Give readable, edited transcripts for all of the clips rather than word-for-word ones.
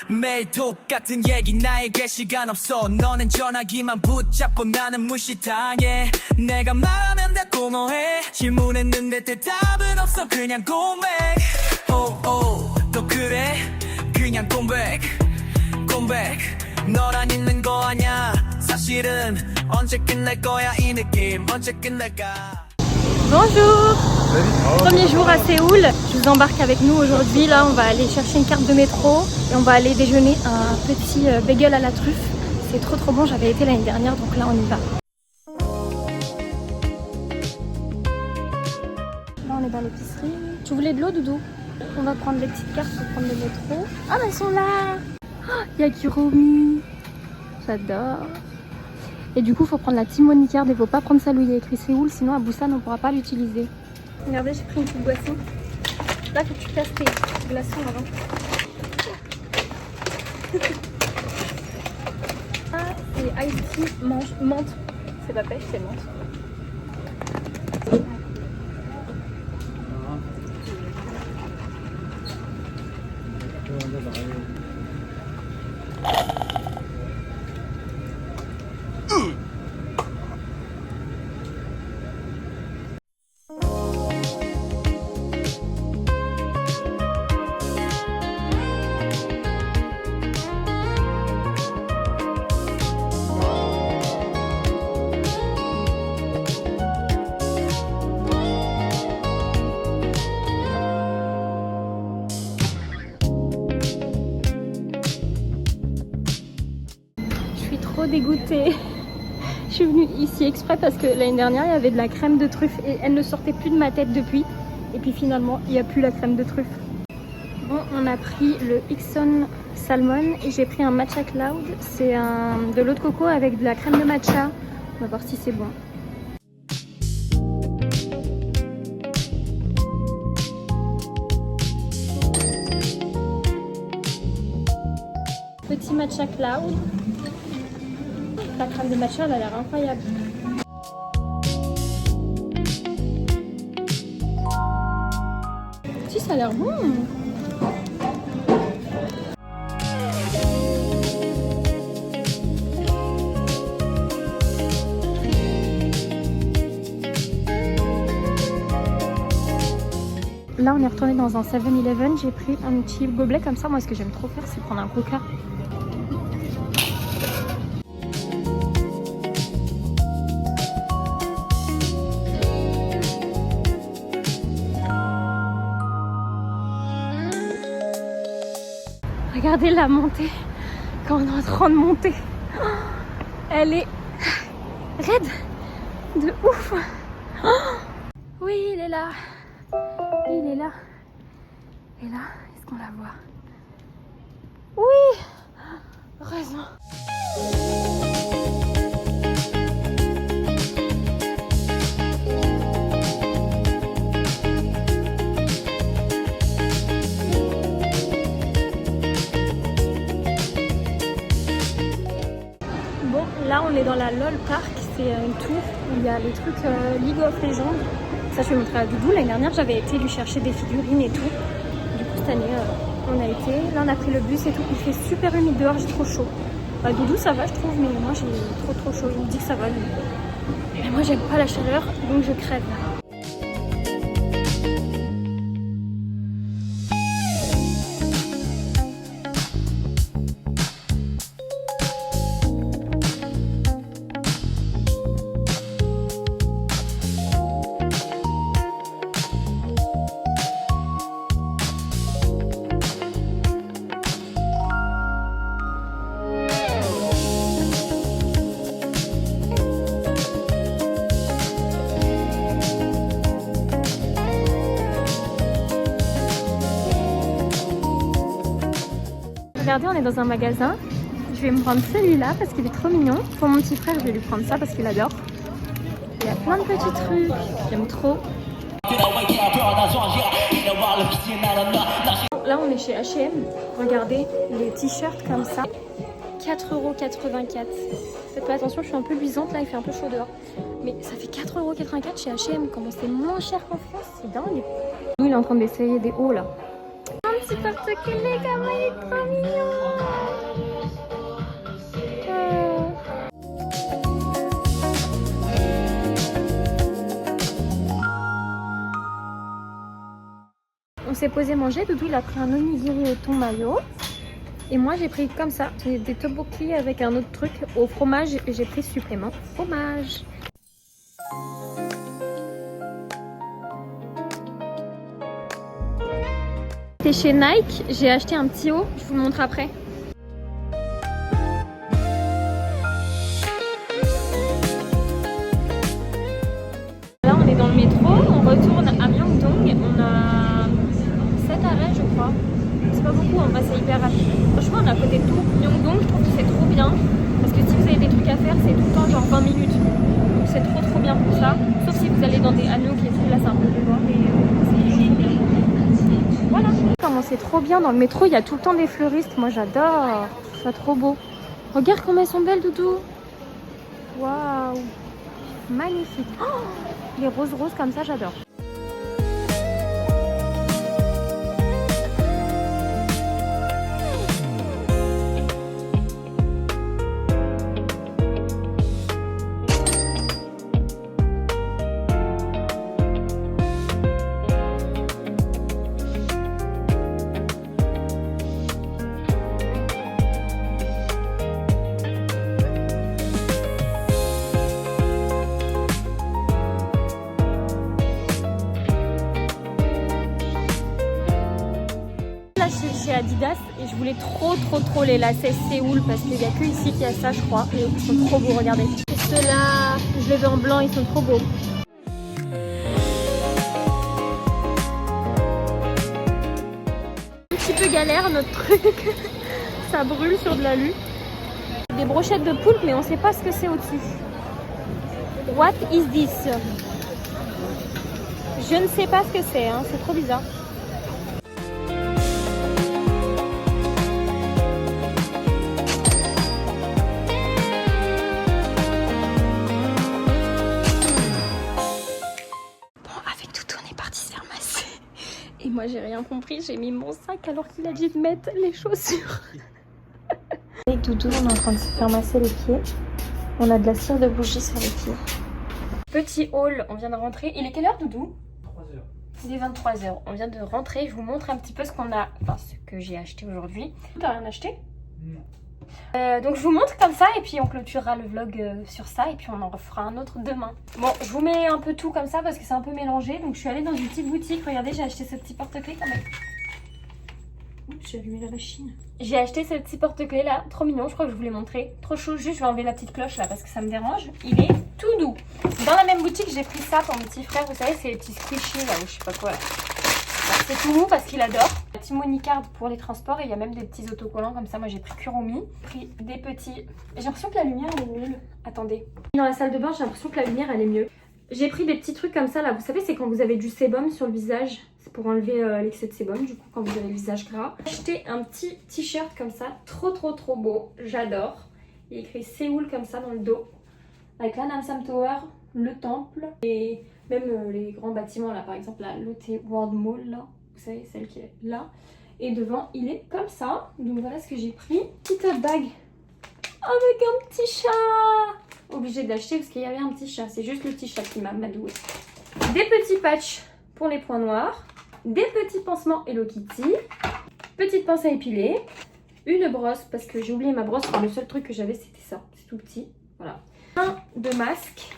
매일 똑같은 얘기 나에게 시간 없어 너는 전화기만 붙잡고 나는 무시당해 내가 말하면 다 고마해 질문했는데 대답은 없어 그냥 고백 또 그래 그냥 고백 너란 있는 거 아냐 사실은 언제 끝날 거야 이 느낌 언제 끝날까. Bonjour! Premier jour à Séoul, je vous embarque avec nous aujourd'hui. Là, on va aller chercher une carte de métro et on va aller déjeuner un petit bagel à la truffe. C'est trop bon, j'avais été l'année dernière, donc là on y va. Là, on est dans l'épicerie. Tu voulais de l'eau, Doudou? On va prendre les petites cartes pour prendre le métro. Ah, mais elles sont là! Il y a Kiromi. J'adore. Et du coup, il faut prendre la Timoni Card et il ne faut pas prendre celle où il y a écrit Séoul, sinon à Busan, on ne pourra pas l'utiliser. Regardez, j'ai pris une petite boisson. Là, faut que tu casses tes glaçons avant. Ah, c'est Ice Tea menthe. C'est pas pêche, c'est menthe. Dégoûtée. Je suis venue ici exprès parce que l'année dernière il y avait de la crème de truffe et elle ne sortait plus de ma tête depuis. Et puis finalement il n'y a plus la crème de truffe. Bon, on a pris le Ixon Salmon et j'ai pris un Matcha Cloud. C'est de l'eau de coco avec de la crème de matcha. On va voir si c'est bon. Petit Matcha Cloud. La crème de matcha, elle a l'air incroyable. Si, ça a l'air bon. Là, on est retourné dans un 7-Eleven. J'ai pris un petit gobelet comme ça. Moi, ce que j'aime trop faire, c'est prendre un coca. Regardez la montée, quand on est en train de monter. Elle est raide de ouf. Oui, il est là. Il est là. Et là, est-ce qu'on la voit? Oui, heureusement. Là, on est dans la LOL Park, c'est une tour où il y a les trucs League of Legends. Ça, je vais montrer à Doudou. L'année dernière, j'avais été lui chercher des figurines et tout. Du coup, cette année, on a été. Là, on a pris le bus et tout. Il fait super humide dehors, j'ai trop chaud. Bah, Doudou, ça va, je trouve, mais moi, j'ai trop chaud. Il me dit que ça va, lui. Mais moi, j'aime pas la chaleur, donc je crève. Regardez, on est dans un magasin. Je vais me prendre celui-là parce qu'il est trop mignon. Pour mon petit frère, je vais lui prendre ça parce qu'il adore. Il y a plein de petits trucs. J'aime trop. Là, on est chez H&M. Regardez les t-shirts comme ça. 4,84 €. Faites pas attention, je suis un peu luisante là, il fait un peu chaud dehors. Mais ça fait 4,84 € chez H&M. Comment c'est moins cher qu'en France, c'est dingue. Nous, il est en train d'essayer des hauts là. petit porte-clés, comment il est trop mignon. On s'est posé manger, Doudou il a pris un onigiri au thon mayo. Et moi j'ai pris comme ça, des tteokbokki avec un autre truc au fromage et j'ai pris supplément fromage. J'étais chez Nike, j'ai acheté un petit haut, je vous le montre après. Là on est dans le métro, on retourne à Myeongdong, on a 7 arrêts je crois. C'est pas beaucoup, en vrai c'est hyper rapide. Franchement on est à côté de tout. Myeongdong je trouve que c'est trop bien. Parce que si vous avez des trucs à faire c'est tout le temps genre 20 minutes. Donc c'est trop bien pour ça. Sauf si vous allez dans des Hanok et tout, là c'est un peu plus loin. Mais c'est trop bien. Voilà. Comment c'est trop bien dans le métro, il y a tout le temps des fleuristes. Moi j'adore. Je trouve ça trop beau. Regarde comment elles sont belles Doudou. Waouh. Magnifique. Oh, les roses comme ça j'adore. Chez Adidas et je voulais trop les lacets Séoul parce qu'il n'y a que ici qu'il y a ça je crois et ils sont trop beaux, regardez. Et ceux-là, je les veux en blanc, ils sont trop beaux. Un petit peu galère notre truc, ça brûle sur de l'alu. Des brochettes de poulpe mais on sait pas ce que c'est au-dessus. What is this? Je ne sais pas ce que c'est, hein, c'est trop bizarre. Et moi j'ai rien compris, j'ai mis mon sac alors qu'il a dit de mettre les chaussures. Avec Doudou, on est en train de se faire masser les pieds. On a de la cire de bougie sur les pieds. Petit haul, on vient de rentrer. Il est quelle heure Doudou? 3h. Il est 23h. On vient de rentrer, je vous montre un petit peu ce qu'on a, enfin ce que j'ai acheté aujourd'hui. T'as rien acheté? Non. Donc je vous montre comme ça et puis on clôturera le vlog sur ça et puis on en refera un autre demain. Bon, je vous mets un peu tout comme ça parce que c'est un peu mélangé. Donc je suis allée dans une petite boutique, regardez j'ai acheté ce petit porte-clés quand même. Oups, j'ai allumé la machine. J'ai acheté ce petit porte-clés là, trop mignon, je crois que je vous l'ai montré. Trop chou, juste je vais enlever la petite cloche là parce que ça me dérange. Il est tout doux. Dans la même boutique j'ai pris ça pour mon petit frère, vous savez c'est les petits squishies là ou je sais pas quoi là. C'est tout mou parce qu'il adore. Timonicard pour les transports et il y a même des petits autocollants comme ça. Moi j'ai pris Kuromi. J'ai pris des petits... J'ai l'impression que la lumière elle est nulle. Attendez. Dans la salle de bain j'ai l'impression que la lumière elle est mieux. J'ai pris des petits trucs comme ça là. Vous savez c'est quand vous avez du sébum sur le visage. C'est pour enlever l'excès de sébum du coup quand vous avez le visage gras. J'ai acheté un petit t-shirt comme ça. Trop beau. J'adore. Il est écrit Séoul comme ça dans le dos. Avec la Namsam Tower, le temple et... Même les grands bâtiments là, par exemple la Lotte World Mall là, vous savez, celle qui est là. Et devant, il est comme ça. Donc voilà ce que j'ai pris. Petite bag avec un petit chat. Obligée d'acheter parce qu'il y avait un petit chat. C'est juste le petit chat qui m'a madoué. Des petits patchs pour les points noirs. Des petits pansements Hello Kitty. Petite pince à épiler. Une brosse parce que j'ai oublié ma brosse. Enfin, le seul truc que j'avais c'était ça. C'est tout petit. Voilà. Un de masque.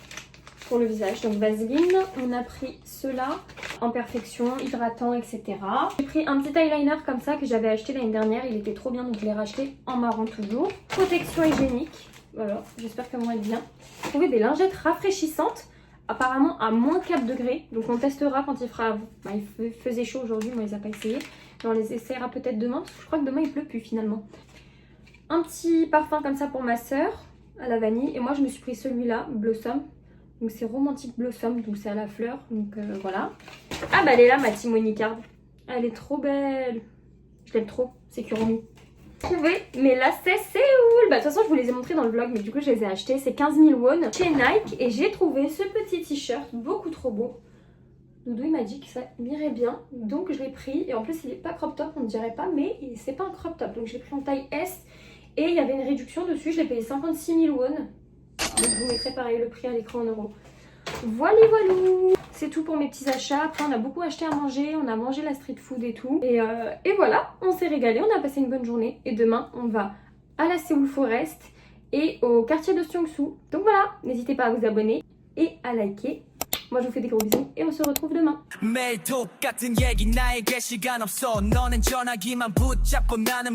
Pour le visage, donc Vaseline, on a pris ceux-là en perfection, hydratant, etc. J'ai pris un petit eyeliner comme ça que j'avais acheté l'année dernière, il était trop bien donc je l'ai racheté en marron toujours. Protection hygiénique, voilà, j'espère qu'elles vont être bien. J'ai trouvé des lingettes rafraîchissantes, apparemment à moins 4 degrés, donc on testera quand il fera... Bah, il faisait chaud aujourd'hui, moi il les a pas essayé, mais on les essaiera peut-être demain, parce que je crois que demain il pleut plus finalement. Un petit parfum comme ça pour ma soeur, à la vanille, et moi je me suis pris celui-là, Blossom. Donc c'est Romantic Blossom, donc c'est à la fleur, donc voilà. Ah bah elle est là ma Timonicard. Elle est trop belle. Je l'aime trop, c'est Kuromi. Trouvé mes lacets Séoul. Bah de toute façon je vous les ai montrés dans le vlog, mais du coup je les ai achetés. C'est 15 000 won chez Nike et j'ai trouvé ce petit t-shirt beaucoup trop beau. Doudou il m'a dit que ça m'irait bien, donc je l'ai pris. Et en plus il est pas crop top, on ne dirait pas, mais c'est pas un crop top. Donc je l'ai pris en taille S et il y avait une réduction dessus, je l'ai payé 56 000 won. Donc je vous mettrai pareil le prix à l'écran en euros. Voilà, voilou. C'est tout pour mes petits achats. Après on a beaucoup acheté à manger, on a mangé la street food et tout. Et voilà, on s'est régalé, on a passé une bonne journée. Et demain on va à la Seoul Forest et au quartier de Seongsu. Donc voilà, n'hésitez pas à vous abonner et à liker. Moi je vous fais des gros bisous et on se retrouve demain. 매일 똑같은 얘기 나에게 시간 없어 너는 전화기만 붙잡고 나는